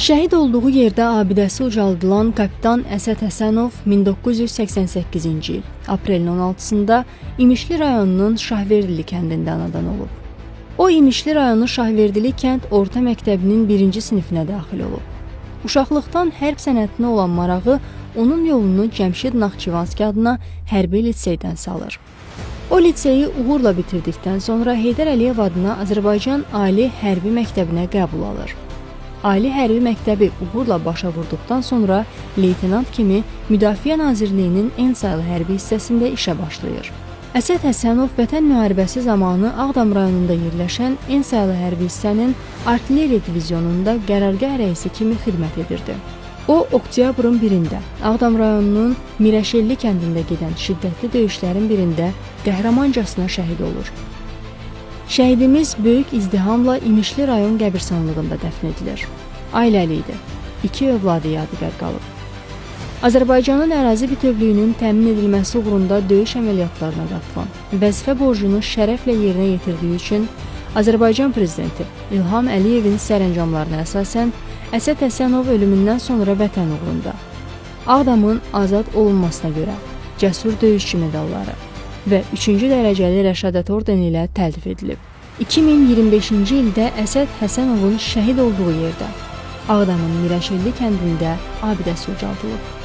Şəhid olduğu yerdə abidəsi ucaldılan kapitan Əsəd Həsənov 1988-ci il aprelin 16-sında İmişli rayonunun Şahverdili kəndində anadan olub. O, İmişli rayonu Şahverdili kənd orta məktəbinin 1-ci sinifinə daxil olub. Uşaqlıqdan hərb sənətinə olan marağı onun yolunu Cəmşid Naxçıvanski adına hərbi liseydən salır. O, liseyi uğurla bitirdikdən sonra Heydər Əliyev adına Azərbaycan Ali Hərbi Məktəbinə qəbul alır. Ali Hərbi Məktəbi uğurla başa vurduqdan sonra leytenant kimi Müdafiə Nazirliyinin en sayılı hərbi hissəsində işə başlayır. Əsəd Həsənov Vətən müharibəsi zamanı Ağdam rayonunda yerləşən en sayılı hərbi hissənin artilleriya divizionunda qərargah rəisi kimi xidmət edirdi. O, oktyabrın 1-də Ağdam rayonunun Mirəşelli kəndində gedən şiddətli döyüşlərin birində qəhrəmancasına şəhid olur. Şəhidimiz böyük izdihamla İmişli rayon qəbirstanlığında dəfn edilir. Ailəli idi. 2 övladı yadigar qalıb. Azərbaycanın ərazi bütövlüyünün təmin edilməsi uğrunda döyüş əməliyyatlarına qatılan, vəzifə borcunu şərəflə yerinə yetirdiyi üçün Azərbaycan Prezidenti İlham Əliyevin sərəncamlarına əsasən Əsəd Həsənov ölümündən sonra vətən uğrunda Ağdamın azad olunmasına görə cəsur döyüşçü medalları və 3-cü dərəcəli Rəşadət ordeni ilə təltif edilib. 2025-ci ildə Əsəd Həsənovun şəhid olduğu yerdə Ağdamın Mirəşelli kəndində abidəsi ucaldılıb.